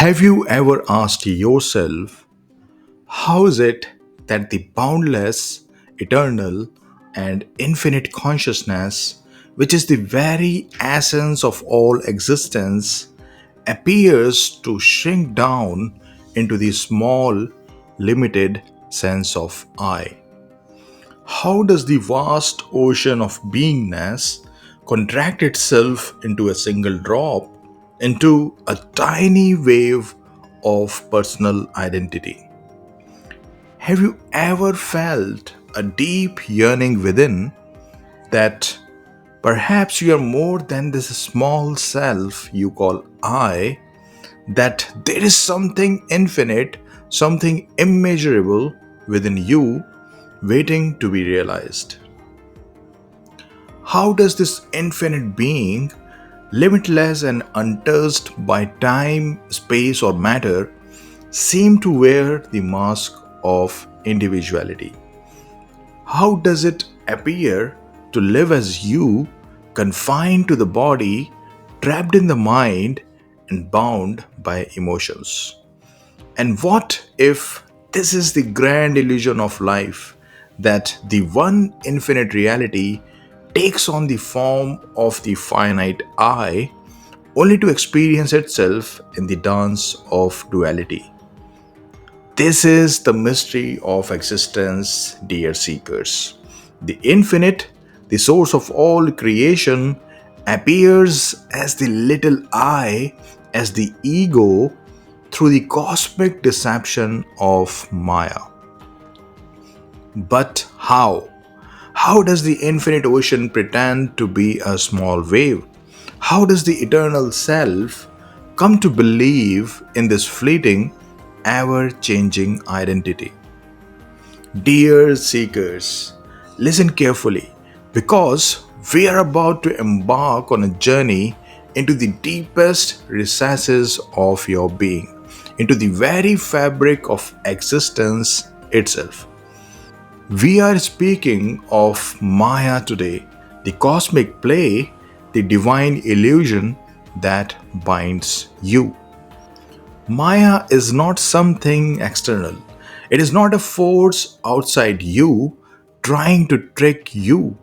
Have you ever asked yourself, how is it that the boundless, eternal, and infinite consciousness, which is the very essence of all existence, appears to shrink down into the small, limited sense of I? How does the vast ocean of beingness contract itself into a single drop, into a tiny wave of personal identity? Have you ever felt a deep yearning within that perhaps you are more than this small self you call I, that there is something infinite, something immeasurable within you waiting to be realized? How does this infinite being, limitless and untouched by time, space, or matter, seem to wear the mask of individuality? How does it appear to live as you, confined to the body, trapped in the mind, and bound by emotions? And what if this is the grand illusion of life, that the one infinite reality takes on the form of the finite I, only to experience itself in the dance of duality? This is the mystery of existence, dear seekers. The infinite, the source of all creation, appears as the little I, as the ego, through the cosmic deception of Maya. But how? How does the infinite ocean pretend to be a small wave? How does the eternal self come to believe in this fleeting, ever changing identity? Dear seekers, listen carefully, because we are about to embark on a journey into the deepest recesses of your being, into the very fabric of existence itself. We are speaking of Maya today, the cosmic play, the divine illusion that binds you. Maya is not something external. It is not a force outside you trying to trick you.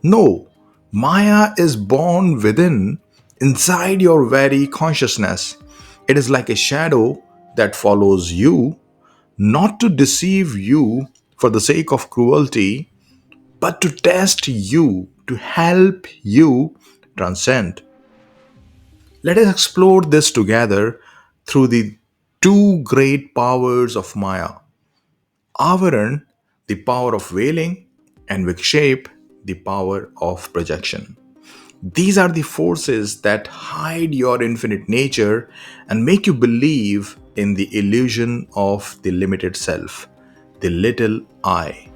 No, Maya is born within, inside your very consciousness. It is like a shadow that follows you, not to deceive you for the sake of cruelty, but to test you, to help you transcend. Let us explore this together through the two great powers of Maya: Aavaran, the power of veiling, and Vikshepa, the power of projection. These are the forces that hide your infinite nature and make you believe in the illusion of the limited self, the little I.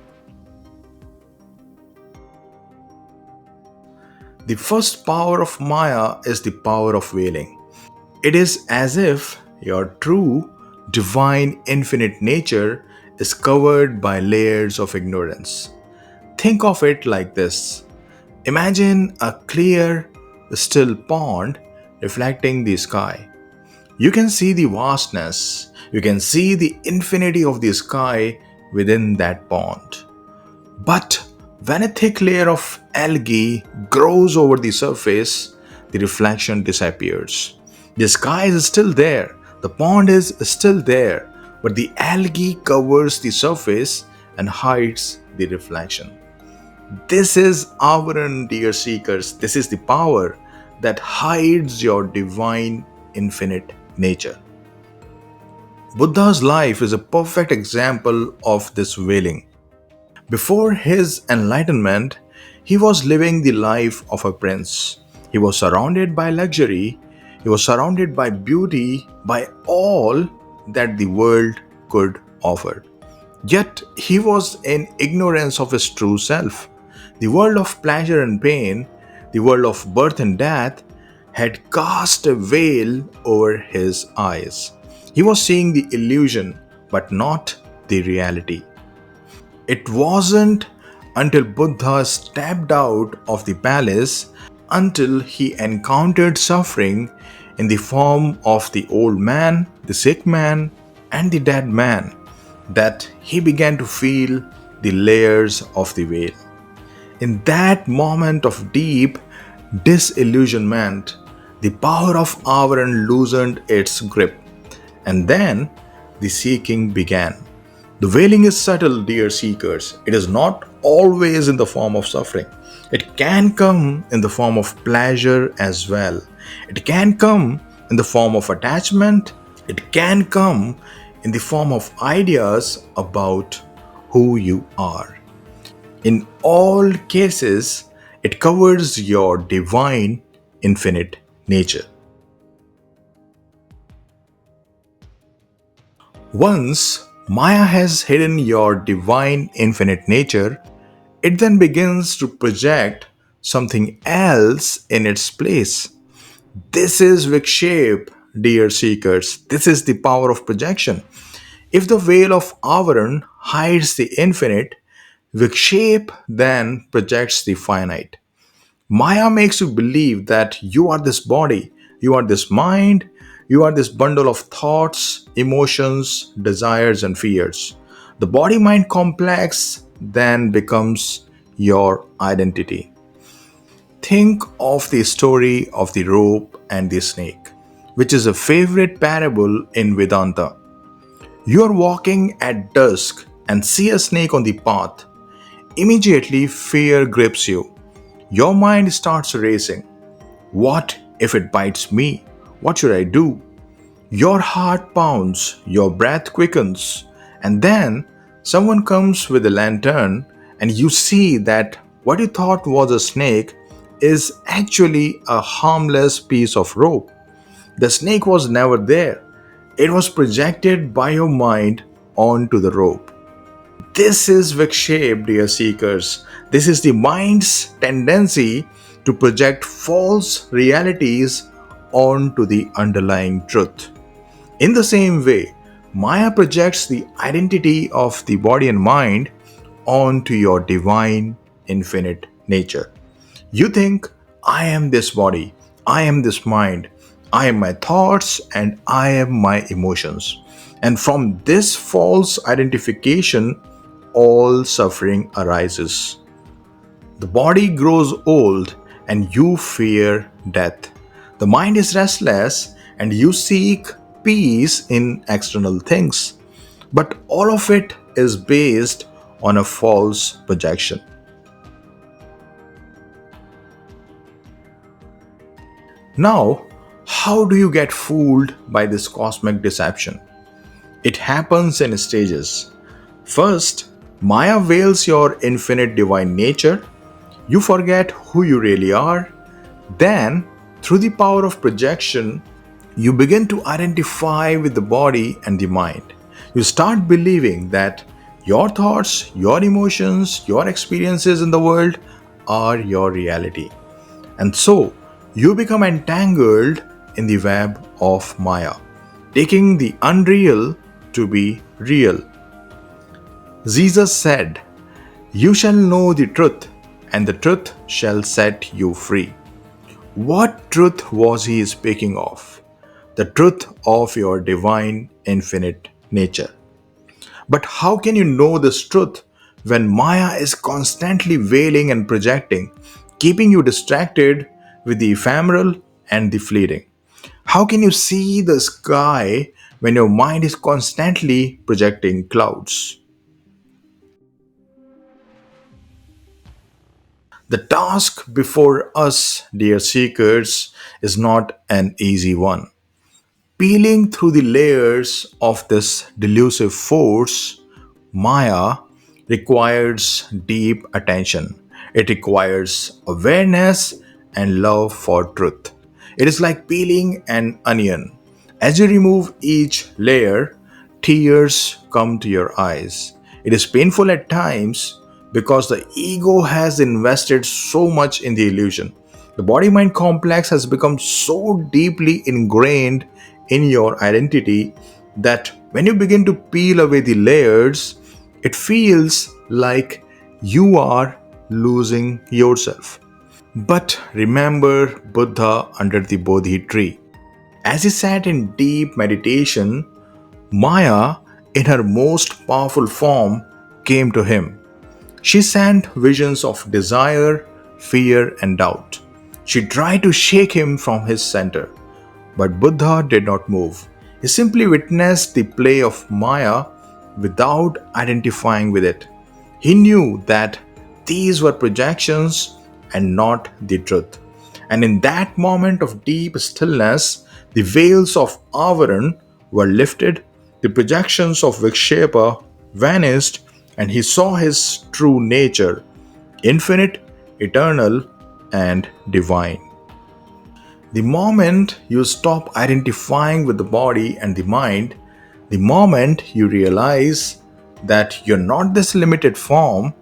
The first power of Maya is the power of veiling. It is as if your true, divine, infinite nature is covered by layers of ignorance. Think of it like this: imagine a clear, still pond reflecting the sky. You can see the vastness, you can see the infinity of the sky within that pond. But when a thick layer of algae grows over the surface, the reflection disappears. The sky is still there, the pond is still there, but the algae covers the surface and hides the reflection. This is Aavaran, dear seekers. This is the power that hides your divine, infinite nature. Buddha's life is a perfect example of this veiling. Before his enlightenment, he was living the life of a prince. He was surrounded by luxury, he was surrounded by beauty, by all that the world could offer. Yet he was in ignorance of his true self. The world of pleasure and pain, the world of birth and death, had cast a veil over his eyes. He was seeing the illusion, but not the reality. It wasn't until Buddha stepped out of the palace, until he encountered suffering in the form of the old man, the sick man, and the dead man that he began to feel the layers of the veil. In that moment of deep disillusionment, the power of Aavaran loosened its grip, and then the seeking began. The wailing is subtle, dear seekers. It is not always in the form of suffering. It can come in the form of pleasure as well. It can come in the form of attachment. It can come in the form of ideas about who you are. In all cases, it covers your divine, infinite nature. Once Maya has hidden your divine, infinite nature, it then begins to project something else in its place. This is Vikshepa, dear seekers. This is the power of projection. If the veil of Avaran hides the infinite, Vikshepa then projects the finite. Maya makes you believe that you are this body, you are this mind, you are this bundle of thoughts, emotions, desires, and fears. The body mind complex then becomes your identity. Think of the story of the rope and the snake, which is a favorite parable in Vedanta. You are walking at dusk and see a snake on the path. Immediately, fear grips you. Your mind starts racing. What if it bites me? What should I do? Your heart pounds, your breath quickens, and then someone comes with a lantern, and you see that what you thought was a snake is actually a harmless piece of rope. The snake was never there, it was projected by your mind onto the rope. This is Vikshepa, dear seekers. This is the mind's tendency to project false realities onto the underlying truth. In the same way, Maya projects the identity of the body and mind onto your divine, infinite nature. You think, I am this body, I am this mind, I am my thoughts, and I am my emotions. And from this false identification, all suffering arises. The body grows old and you fear death. The mind is restless and you seek peace in external things. But all of it is based on a false projection. Now, how do you get fooled by this cosmic deception? It happens in stages. First, Maya veils your infinite divine nature. You forget who you really are. Then, through the power of projection, you begin to identify with the body and the mind. You start believing that your thoughts, your emotions, your experiences in the world are your reality. And so, you become entangled in the web of Maya, taking the unreal to be real. Jesus said, "You shall know the truth, and the truth shall set you free." What truth was he speaking of? The truth of your divine, infinite nature. But how can you know this truth when Maya is constantly veiling and projecting, keeping you distracted with the ephemeral and the fleeting? How can you see the sky when your mind is constantly projecting clouds? The task before us, dear seekers, is not an easy one. Peeling through the layers of this delusive force, Maya, requires deep attention. It requires awareness and love for truth. It is like peeling an onion. As you remove each layer, tears come to your eyes. It is painful at times because the ego has invested so much in the illusion. The body mind complex has become so deeply ingrained in your identity that when you begin to peel away the layers, it feels like you are losing yourself. But remember Buddha under the Bodhi tree. As he sat in deep meditation, Maya, in her most powerful form, came to him. She sent visions of desire, fear, and doubt. She tried to shake him from his center, but Buddha did not move. He simply witnessed the play of Maya without identifying with it. He knew that these were projections and not the truth. And in that moment of deep stillness, the veils of Aavaran were lifted, the projections of Vikshepa vanished, and he saw his true nature, infinite, eternal, and divine. The moment you stop identifying with the body and the mind, the moment you realize that you're not this limited form,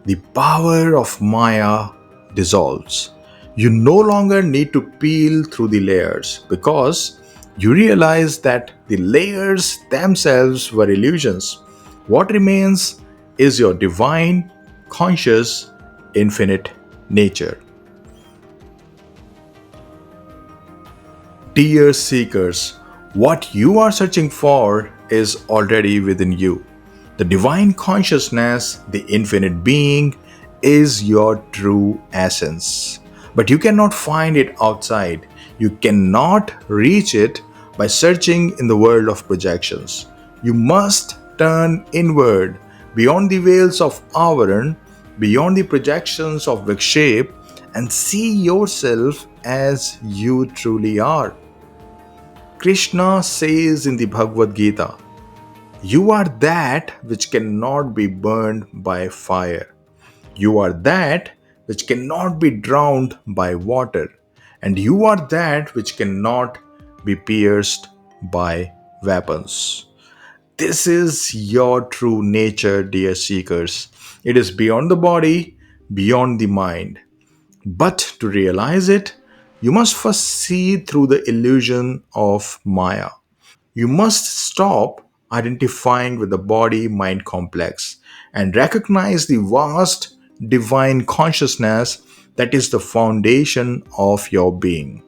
the power of Maya dissolves. You no longer need to peel through the layers because you realize that the layers themselves were illusions. What remains is your divine, conscious, infinite nature. Dear seekers, what you are searching for is already within you. The divine consciousness, the infinite being, is your true essence. But you cannot find it outside. You cannot reach it by searching in the world of projections. You must turn inward, beyond the veils of Avaran, beyond the projections of Vikshep, and see yourself as you truly are. Krishna says in the Bhagavad Gita, "You are that which cannot be burned by fire. You are that which cannot be drowned by water. And you are that which cannot be pierced by weapons." This is your true nature, dear seekers. It is beyond the body, beyond the mind. But to realize it, you must first see through the illusion of Maya. You must stop identifying with the body mind complex and recognize the vast divine consciousness that is the foundation of your being.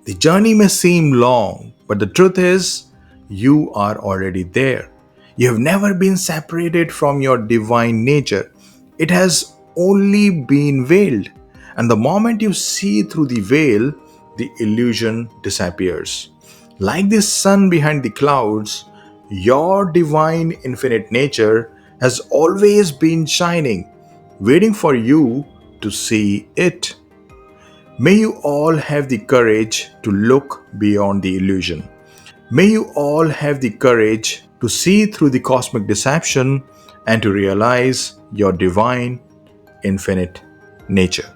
The journey may seem long, but the truth is, you are already there. You have never been separated from your divine nature. It has only been veiled. And the moment you see through the veil, the illusion disappears. Like the sun behind the clouds, your divine infinite nature has always been shining, waiting for you to see it. May you all have the courage to look beyond the illusion. May you all have the courage to see through the cosmic deception and to realize your divine, infinite nature.